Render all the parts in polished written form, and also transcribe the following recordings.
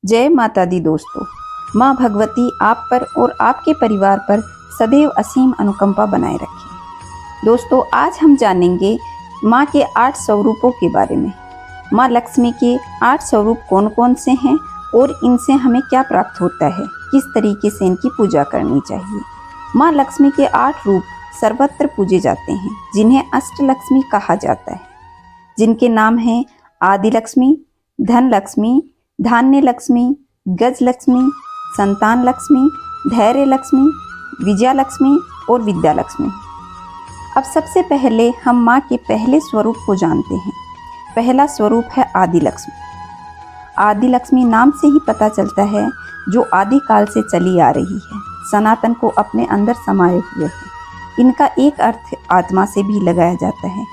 जय माता दी दोस्तों। माँ भगवती आप पर और आपके परिवार पर सदैव असीम अनुकंपा बनाए रखें। दोस्तों, आज हम जानेंगे माँ के 8 स्वरूपों के बारे में। माँ लक्ष्मी के 8 स्वरूप कौन कौन से हैं और इनसे हमें क्या प्राप्त होता है, किस तरीके से इनकी पूजा करनी चाहिए। माँ लक्ष्मी के 8 रूप सर्वत्र पूजे जाते हैं, जिन्हें अष्टलक्ष्मी कहा जाता है, जिनके नाम हैं आदि लक्ष्मी, धन लक्ष्मी, धान्य लक्ष्मी, गज लक्ष्मी, संतान लक्ष्मी, धैर्य लक्ष्मी, विजया लक्ष्मी और विद्या लक्ष्मी। अब सबसे पहले हम माँ के पहले स्वरूप को जानते हैं। पहला स्वरूप है आदि लक्ष्मी। आदि लक्ष्मी नाम से ही पता चलता है, जो आदि काल से चली आ रही है, सनातन को अपने अंदर समाये हुए है। इनका एक अर्थ आत्मा से भी लगाया जाता है।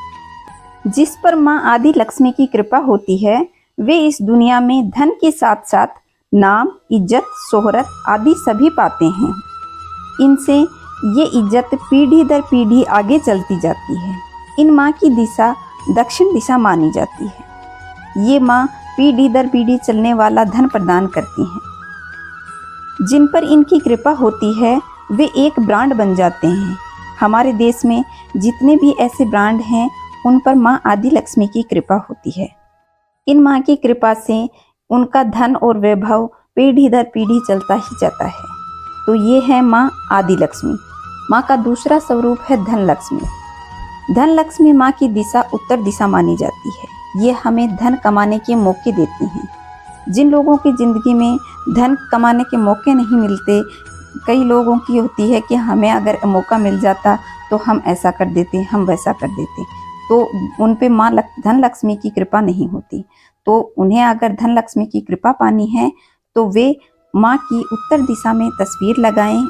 जिस पर माँ आदि लक्ष्मी की कृपा होती है, वे इस दुनिया में धन के साथ साथ नाम, इज्जत, शोहरत आदि सभी पाते हैं। इनसे ये इज्जत पीढ़ी दर पीढ़ी आगे चलती जाती है। इन माँ की दिशा दक्षिण दिशा मानी जाती है। ये माँ पीढ़ी दर पीढ़ी चलने वाला धन प्रदान करती हैं। जिन पर इनकी कृपा होती है, वे एक ब्रांड बन जाते हैं। हमारे देश में जितने भी ऐसे ब्रांड हैं, उन पर माँ आदि लक्ष्मी की कृपा होती है। इन माँ की कृपा से उनका धन और वैभव पीढ़ी दर पीढ़ी चलता ही जाता है। तो ये है माँ आदि लक्ष्मी। माँ का दूसरा स्वरूप है धन लक्ष्मी। धन लक्ष्मी माँ की दिशा उत्तर दिशा मानी जाती है। ये हमें धन कमाने के मौके देती हैं। जिन लोगों की ज़िंदगी में धन कमाने के मौके नहीं मिलते, कई लोगों की होती है कि हमें अगर मौका मिल जाता तो हम ऐसा कर देते, हम वैसा कर देते, तो उन पे माँ धन लक्ष्मी की कृपा नहीं होती। तो उन्हें अगर धन लक्ष्मी की कृपा पानी है, तो वे माँ की उत्तर दिशा में तस्वीर लगाएं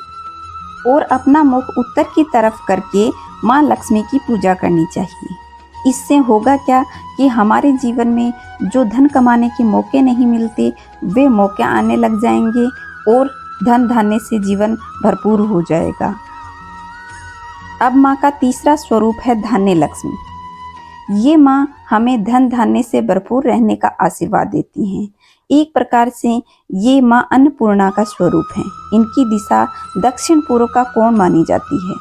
और अपना मुख उत्तर की तरफ करके माँ लक्ष्मी की पूजा करनी चाहिए। इससे होगा क्या कि हमारे जीवन में जो धन कमाने के मौके नहीं मिलते, वे मौके आने लग जाएंगे और धन धान्य से जीवन भरपूर हो जाएगा। अब माँ का तीसरा स्वरूप है धान्य लक्ष्मी। ये माँ हमें धन धान्य से भरपूर रहने का आशीर्वाद देती हैं। एक प्रकार से ये माँ अन्नपूर्णा का स्वरूप है। इनकी दिशा दक्षिण पूर्व का कोण मानी जाती है।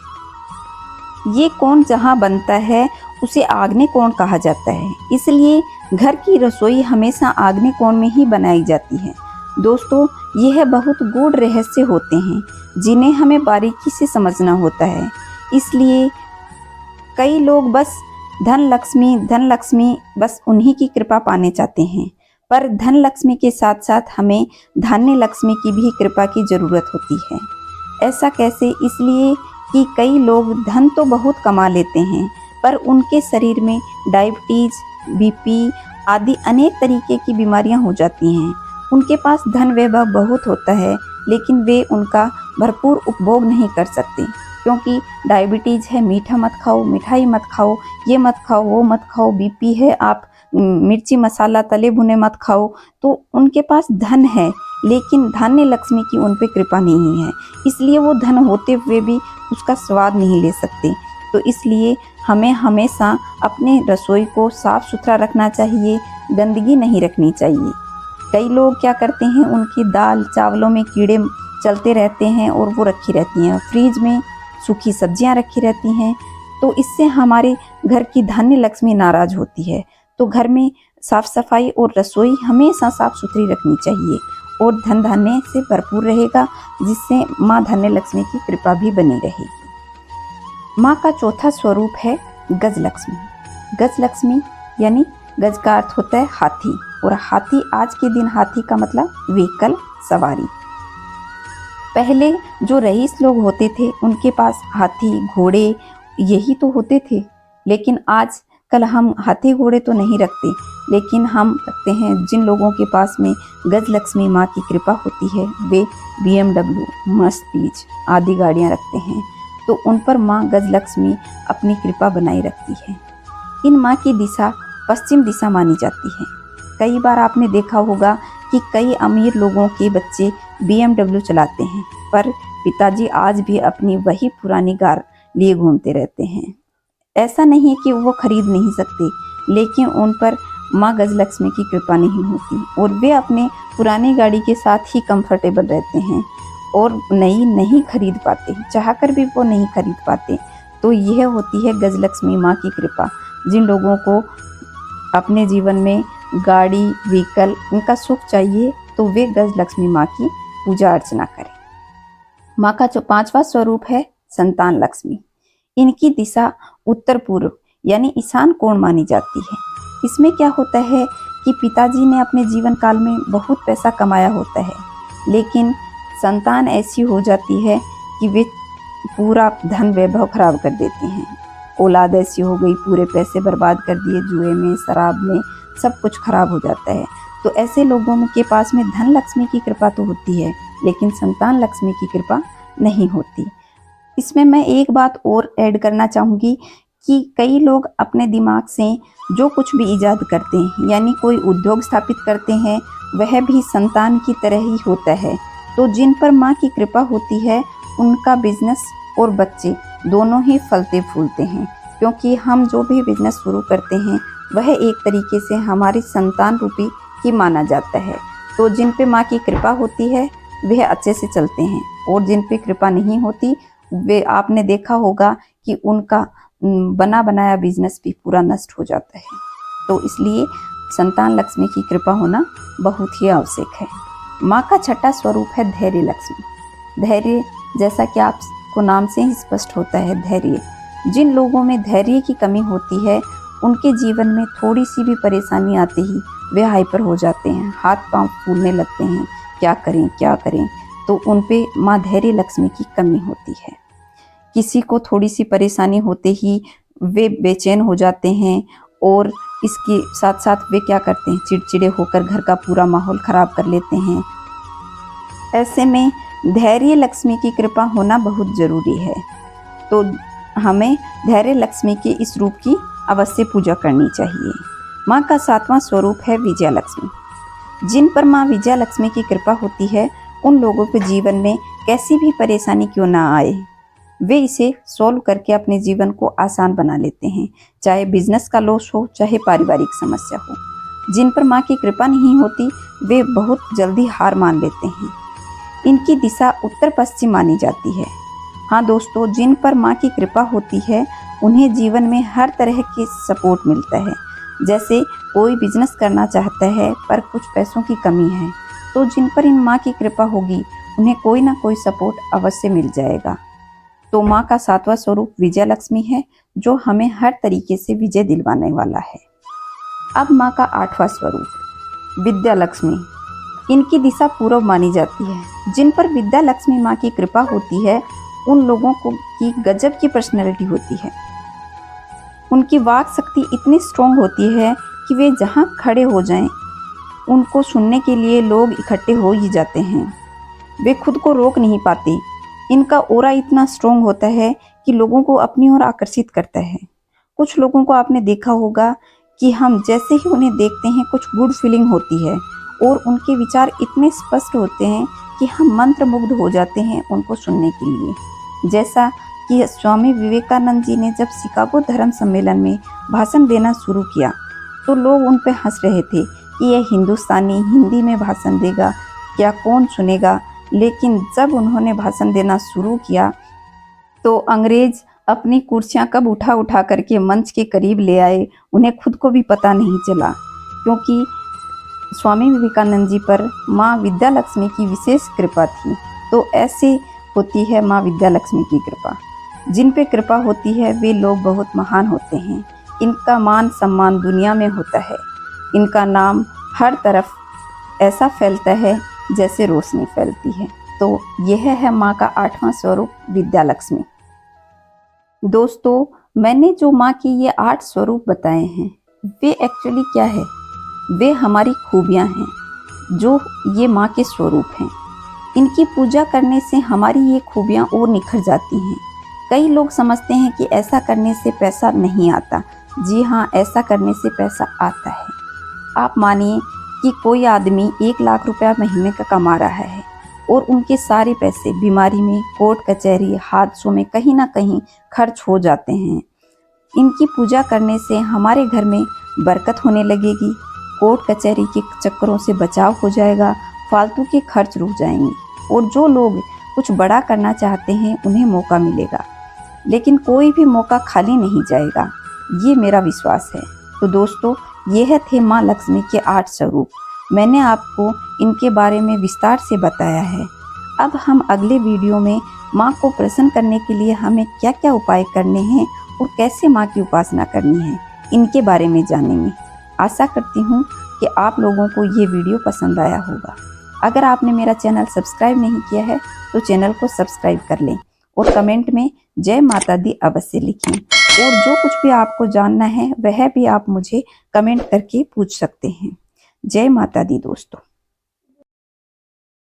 ये कोण जहाँ बनता है, उसे आग्नेय कोण कहा जाता है। इसलिए घर की रसोई हमेशा आग्नेय कोण में ही बनाई जाती है। दोस्तों, यह बहुत गूढ़ रहस्य होते हैं, जिन्हें हमें बारीकी से समझना होता है। इसलिए कई लोग बस धन लक्ष्मी बस उन्हीं की कृपा पाने चाहते हैं, पर धन लक्ष्मी के साथ साथ हमें धान्य लक्ष्मी की भी कृपा की ज़रूरत होती है। ऐसा कैसे? इसलिए कि कई लोग धन तो बहुत कमा लेते हैं, पर उनके शरीर में डायबिटीज़, बीपी आदि अनेक तरीके की बीमारियां हो जाती हैं। उनके पास धन वैभव बहुत होता है, लेकिन वे उनका भरपूर उपभोग नहीं कर सकते, क्योंकि डायबिटीज़ है, मीठा मत खाओ, मिठाई मत खाओ, ये मत खाओ, वो मत खाओ, बीपी है, आप मिर्ची मसाला तले भुने मत खाओ। तो उनके पास धन है, लेकिन धान्य लक्ष्मी की उन पे कृपा नहीं है। इसलिए वो धन होते हुए भी उसका स्वाद नहीं ले सकते। तो इसलिए हमें हमेशा अपने रसोई को साफ़ सुथरा रखना चाहिए, गंदगी नहीं रखनी चाहिए। कई लोग क्या करते हैं, उनकी दाल चावलों में कीड़े चलते रहते हैं और वो रखी रहती हैं। फ्रिज में सूखी सब्जियां रखी रहती हैं, तो इससे हमारे घर की धान्य लक्ष्मी नाराज होती है। तो घर में साफ सफाई और रसोई हमेशा साफ सुथरी रखनी चाहिए और धन धान्य से भरपूर रहेगा, जिससे माँ धान्य लक्ष्मी की कृपा भी बनी रहेगी। माँ का चौथा स्वरूप है गज लक्ष्मी। गज लक्ष्मी यानी गज का अर्थ होता है हाथी, और हाथी आज के दिन हाथी का मतलब व्हीकल, सवारी। पहले जो रईस लोग होते थे, उनके पास हाथी घोड़े यही तो होते थे। लेकिन आज कल हम हाथी घोड़े तो नहीं रखते, लेकिन हम रखते हैं, जिन लोगों के पास में गज लक्ष्मी माँ की कृपा होती है, वे BMW, मर्सिडीज आदि गाड़ियाँ रखते हैं। तो उन पर माँ गज लक्ष्मी अपनी कृपा बनाए रखती है। इन माँ की दिशा पश्चिम दिशा मानी जाती है। कई बार आपने देखा होगा कि कई अमीर लोगों के बच्चे BMW चलाते हैं, पर पिताजी आज भी अपनी वही पुरानी कार लिए घूमते रहते हैं। ऐसा नहीं है कि वो खरीद नहीं सकते, लेकिन उन पर माँ गजलक्ष्मी की कृपा नहीं होती और वे अपने पुरानी गाड़ी के साथ ही कंफर्टेबल रहते हैं और नई नहीं खरीद पाते, चाहकर भी वो नहीं खरीद पाते। तो यह होती है गजलक्ष्मी माँ की कृपा। जिन लोगों को अपने जीवन में गाड़ी, व्हीकल, इनका सुख चाहिए तो वे गजलक्ष्मी माँ की पूजा अर्चना करें। माँ का जो 5वां स्वरूप है संतान लक्ष्मी। इनकी दिशा उत्तर पूर्व यानी ईशान कोण मानी जाती है। इसमें क्या होता है कि पिताजी ने अपने जीवन काल में बहुत पैसा कमाया होता है, लेकिन संतान ऐसी हो जाती है कि वे पूरा धन वैभव खराब कर देती हैं। औलाद ऐसी हो गई, पूरे पैसे बर्बाद कर दिए, जुए में, शराब में, सब कुछ खराब हो जाता है। तो ऐसे लोगों के पास में धन लक्ष्मी की कृपा तो होती है, लेकिन संतान लक्ष्मी की कृपा नहीं होती। इसमें मैं एक बात और ऐड करना चाहूँगी कि कई लोग अपने दिमाग से जो कुछ भी ईजाद करते हैं, यानी कोई उद्योग स्थापित करते हैं, वह भी संतान की तरह ही होता है। तो जिन पर माँ की कृपा होती है उनका बिजनेस और बच्चे दोनों ही फलते फूलते हैं, क्योंकि हम जो भी बिजनेस शुरू करते हैं वह एक तरीके से हमारी संतान रूपी ही माना जाता है। तो जिन पे माँ की कृपा होती है वह अच्छे से चलते हैं, और जिन पे कृपा नहीं होती वे, आपने देखा होगा कि उनका बना बनाया बिजनेस भी पूरा नष्ट हो जाता है। तो इसलिए संतान लक्ष्मी की कृपा होना बहुत ही आवश्यक है। माँ का 6वां स्वरूप है धैर्य लक्ष्मी। धैर्य, जैसा कि आपको नाम से ही स्पष्ट होता है, धैर्य। जिन लोगों में धैर्य की कमी होती है उनके जीवन में थोड़ी सी भी परेशानी आते ही वे हाइपर हो जाते हैं, हाथ पांव फूलने लगते हैं, क्या करें क्या करें। तो उन पे माँ धैर्य लक्ष्मी की कमी होती है। किसी को थोड़ी सी परेशानी होते ही वे बेचैन हो जाते हैं, और इसके साथ साथ वे क्या करते हैं, चिड़चिड़े होकर घर का पूरा माहौल खराब कर लेते हैं। ऐसे में धैर्य लक्ष्मी की कृपा होना बहुत ज़रूरी है। तो हमें धैर्य लक्ष्मी के इस रूप की अवश्य पूजा करनी चाहिए। माँ का 7वां स्वरूप है विजया लक्ष्मी। जिन पर माँ विजया लक्ष्मी की कृपा होती है उन लोगों के जीवन में कैसी भी परेशानी क्यों ना आए, वे इसे सॉल्व करके अपने जीवन को आसान बना लेते हैं। चाहे बिजनेस का लॉस हो, चाहे पारिवारिक समस्या हो। जिन पर माँ की कृपा नहीं होती वे बहुत जल्दी हार मान लेते हैं। इनकी दिशा उत्तर पश्चिम मानी जाती है। हाँ दोस्तों, जिन पर माँ की कृपा होती है उन्हें जीवन में हर तरह की सपोर्ट मिलता है। जैसे कोई बिजनेस करना चाहता है पर कुछ पैसों की कमी है, तो जिन पर इन माँ की कृपा होगी उन्हें कोई ना कोई सपोर्ट अवश्य मिल जाएगा। तो माँ का 7वां स्वरूप विजय लक्ष्मी है, जो हमें हर तरीके से विजय दिलवाने वाला है। अब माँ का 8वां स्वरूप विद्या लक्ष्मी। इनकी दिशा पूर्व मानी जाती है। जिन पर विद्या लक्ष्मी माँ की कृपा होती है उन लोगों को की गजब की पर्सनैलिटी होती है। उनकी वाक शक्ति इतनी स्ट्रॉन्ग होती है कि वे जहाँ खड़े हो जाएं उनको सुनने के लिए लोग इकट्ठे हो ही जाते हैं। वे खुद को रोक नहीं पाते। इनका ऑरा इतना स्ट्रॉन्ग होता है कि लोगों को अपनी ओर आकर्षित करता है। कुछ लोगों को आपने देखा होगा कि हम जैसे ही उन्हें देखते हैं कुछ गुड फीलिंग होती है, और उनके विचार इतने स्पष्ट होते हैं कि हम मंत्रमुग्ध हो जाते हैं उनको सुनने के लिए। जैसा कि स्वामी विवेकानंद जी ने जब शिकागो धर्म सम्मेलन में भाषण देना शुरू किया तो लोग उन पर हंस रहे थे कि यह हिंदुस्तानी हिंदी में भाषण देगा, क्या कौन सुनेगा। लेकिन जब उन्होंने भाषण देना शुरू किया तो अंग्रेज अपनी कुर्सियां कब उठा उठा करके मंच के करीब ले आए, उन्हें खुद को भी पता नहीं चला, क्योंकि स्वामी विवेकानंद जी पर माँ विद्या लक्ष्मी की विशेष कृपा थी। तो ऐसे होती है माँ विद्या लक्ष्मी की कृपा। जिन पे कृपा होती है वे लोग बहुत महान होते हैं। इनका मान सम्मान दुनिया में होता है। इनका नाम हर तरफ ऐसा फैलता है जैसे रोशनी फैलती है। तो यह है माँ का 8वां स्वरूप विद्या लक्ष्मी। दोस्तों, मैंने जो माँ के ये 8 स्वरूप बताए हैं वे एक्चुअली क्या है, वे हमारी खूबियाँ हैं जो ये माँ के स्वरूप हैं। इनकी पूजा करने से हमारी ये खूबियाँ और निखर जाती हैं। कई लोग समझते हैं कि ऐसा करने से पैसा नहीं आता। जी हाँ, ऐसा करने से पैसा आता है। आप मानिए कि कोई आदमी 1 लाख रुपया महीने का कमा रहा है और उनके सारे पैसे बीमारी में, कोर्ट कचहरी, हादसों में कहीं ना कहीं खर्च हो जाते हैं। इनकी पूजा करने से हमारे घर में बरकत होने लगेगी, कोर्ट कचहरी के चक्करों से बचाव हो जाएगा, फालतू के खर्च रुक जाएंगे और जो लोग कुछ बड़ा करना चाहते हैं उन्हें मौका मिलेगा। लेकिन कोई भी मौका खाली नहीं जाएगा, ये मेरा विश्वास है। तो दोस्तों, यह थे माँ लक्ष्मी के 8 स्वरूप। मैंने आपको इनके बारे में विस्तार से बताया है। अब हम अगले वीडियो में माँ को प्रसन्न करने के लिए हमें क्या क्या उपाय करने हैं और कैसे माँ की उपासना करनी है, इनके बारे में जानेंगे। आशा करती हूँ कि आप लोगों को ये वीडियो पसंद आया होगा। अगर आपने मेरा चैनल सब्सक्राइब नहीं किया है तो चैनल को सब्सक्राइब कर लें और कमेंट में जय माता दी अवश्य लिखें। और जो कुछ भी आपको जानना है वह भी आप मुझे कमेंट करके पूछ सकते हैं। जय माता दी दोस्तों।